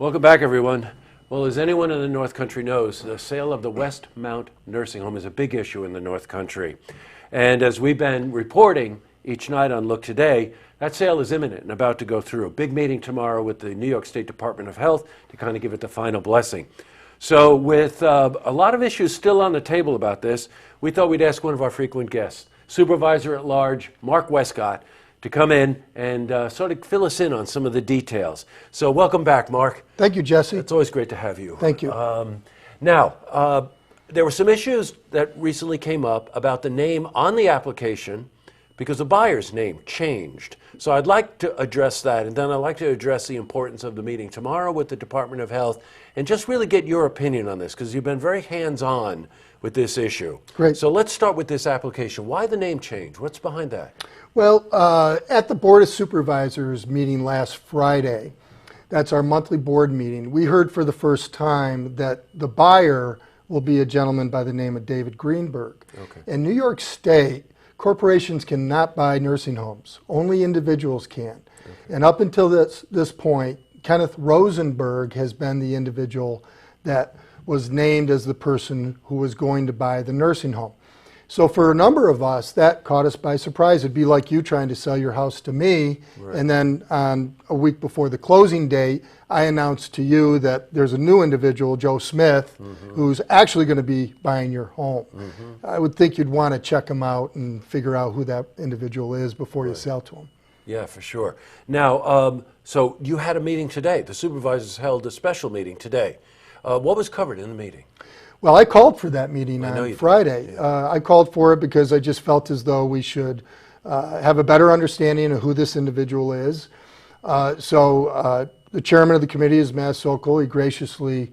Welcome back, everyone. Well, as anyone in the North Country knows, the sale of the Westmount Nursing Home is a big issue in the North Country. And as we've been reporting each night on Look Today, that sale is imminent and about to go through. A big meeting tomorrow with the New York State Department of Health to kind of give it the final blessing. So with a lot of issues still on the table about this, we thought we'd ask one of our frequent guests, Supervisor at Large Mark Westcott, to come in and sort of fill us in on some of the details. So welcome back, Mark. Thank you, Jesse. It's always great to have you. Thank you. Now, there were some issues that recently came up about the name on the application because the buyer's name changed. So I'd like to address that, and then I'd like to address the importance of the meeting tomorrow with the Department of Health and just really get your opinion on this because you've been very hands-on with this issue. Great. So let's start with this application. Why the name change? What's behind that? Well, at the Board of Supervisors meeting last Friday, that's our monthly board meeting, we heard for the first time that the buyer will be a gentleman by the name of David Greenberg. Okay. In New York State, corporations cannot buy nursing homes. Only individuals can. Okay. And up until this point, Kenneth Rosenberg has been the individual that was named as the person who was going to buy the nursing home. So for a number of us, that caught us by surprise. It'd be like you trying to sell your house to me, right. And then on a week before the closing date, I announced to you that there's a new individual, Joe Smith, who's actually going to be buying your home. I would think you'd want to check him out and figure out who that individual is before you sell to him. Yeah, for sure. Now, so you had a meeting today. The supervisors held a special meeting today. What was covered in the meeting? Well, I called for that meeting on Friday. Yeah. I called for it because I just felt as though we should have a better understanding of who this individual is. So the chairman of the committee is Matt Sokol. He graciously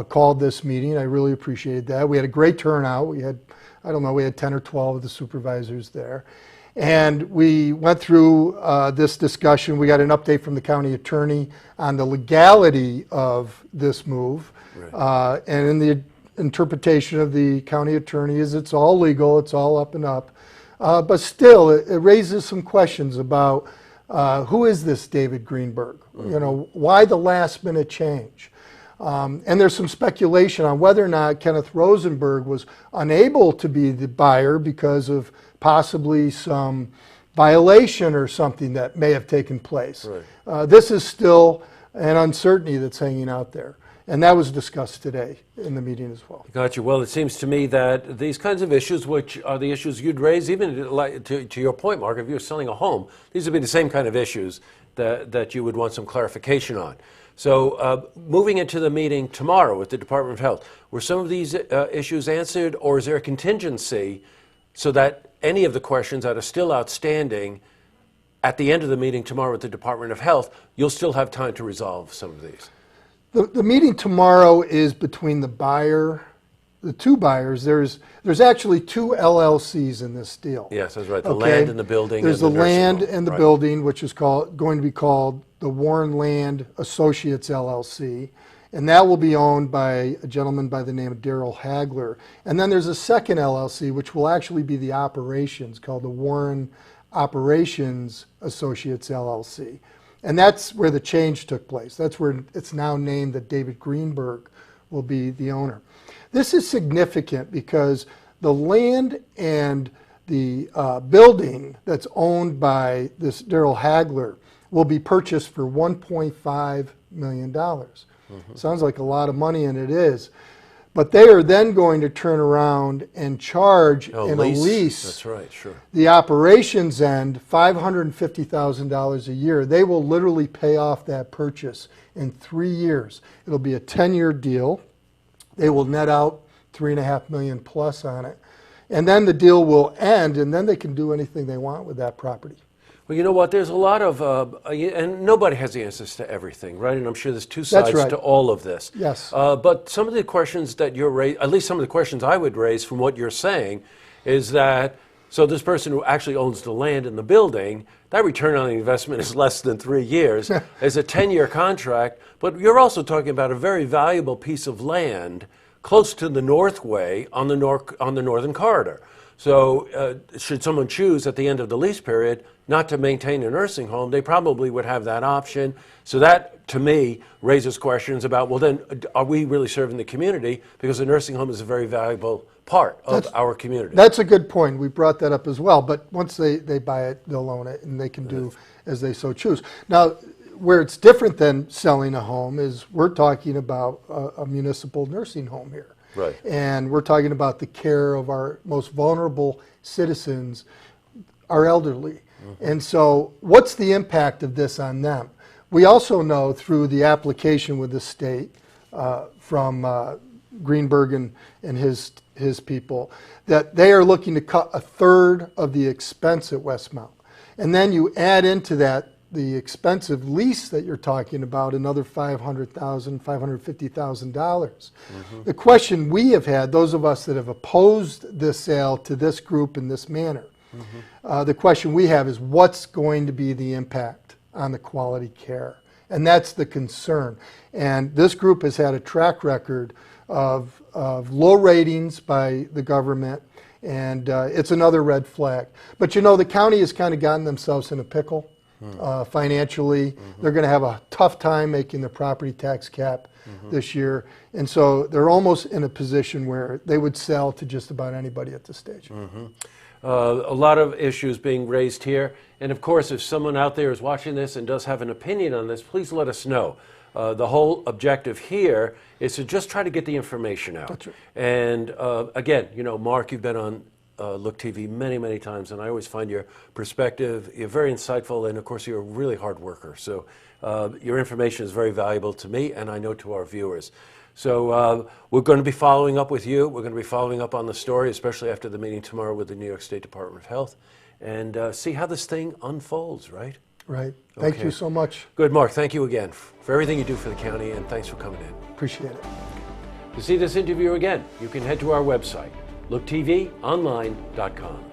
called this meeting. I really appreciated that. We had a great turnout. We had, I don't know, we had 10 or 12 of the supervisors there. And we went through this discussion. We got an update from the county attorney on the legality of this move. Right. And in the interpretation of the county attorney is it's all legal, it's all up and up. But still, it raises some questions about who is this David Greenberg? You know, why the last minute change? And there's some speculation on whether or not Kenneth Rosenberg was unable to be the buyer because of possibly some violation or something that may have taken place. Right. This is still an uncertainty that's hanging out there. And that was discussed today in the meeting as well. Got you. Well, it seems to me that these kinds of issues, which are the issues you'd raise, even to your point, Mark, if you're selling a home, these would be the same kind of issues that you would want some clarification on. So moving into the meeting tomorrow with the Department of Health, were some of these issues answered, or is there a contingency so that any of the questions that are still outstanding at the end of the meeting tomorrow with the Department of Health, you'll still have time to resolve some of these? The meeting tomorrow is between the buyer, the two buyers. There's actually two LLCs in this deal. Yes, that's right. The land and the building. There's and the land and the building, which is going to be called the Warren Land Associates LLC, and that will be owned by a gentleman by the name of Daryl Hagler. And then there's a second LLC, which will actually be the operations, called the Warren Operations Associates LLC. And that's where the change took place. That's where it's now named that David Greenberg will be the owner. This is significant because the land and the building that's owned by this Daryl Hagler will be purchased for $1.5 million. Sounds like a lot of money, and it is. But they are then going to turn around and charge in a lease. That's right, sure. The operations end, $550,000 a year. They will literally pay off that purchase in 3 years. It'll be a 10-year deal. They will net out $3.5 million plus on it. And then the deal will end, and then they can do anything they want with that property. Well, you know what? There's a lot of, and nobody has the answers to everything, right? And I'm sure there's two sides to all of this. Yes. But some of the questions that you're raising, at least some of the questions I would raise from what you're saying, is that, so this person who actually owns the land and the building, that return on the investment is less than 3 years. It's a 10-year contract, but you're also talking about a very valuable piece of land close to the Northway on the northern corridor. So should someone choose at the end of the lease period not to maintain a nursing home, they probably would have that option. So that, to me, raises questions about, well, then, are we really serving the community? Because a nursing home is a very valuable part of our community. That's a good point. We brought that up as well. But once they buy it, they'll own it, and they can do as they so choose. Now, where it's different than selling a home is we're talking about a municipal nursing home here. Right. And we're talking about the care of our most vulnerable citizens, our elderly. And so what's the impact of this on them? We also know through the application with the state from Greenberg and his people that they are looking to cut a third of the expense at Westmount. And then you add into that the expensive lease that you're talking about, another $500,000, $550,000. The question we have had, those of us that have opposed this sale to this group in this manner, the question we have is what's going to be the impact on the quality care? And that's the concern. And this group has had a track record of low ratings by the government, and it's another red flag. But you know, the county has kind of gotten themselves in a pickle financially. They're going to have a tough time making the property tax cap this year. And so they're almost in a position where they would sell to just about anybody at this stage. A lot of issues being raised here. And of course, if someone out there is watching this and does have an opinion on this, please let us know. The whole objective here is to just try to get the information out. That's right. And again, you know, Mark, you've been on Look TV many, many times, and I always find your perspective, you're very insightful, and of course, you're a really hard worker. So your information is very valuable to me, and I know to our viewers. So we're going to be following up with you. We're going to be following up on the story, especially after the meeting tomorrow with the New York State Department of Health, and see how this thing unfolds, right? Right. Thank you so much. Good, Mark. Thank you again for everything you do for the county, and thanks for coming in. Appreciate it. To see this interview again, you can head to our website, looktvonline.com.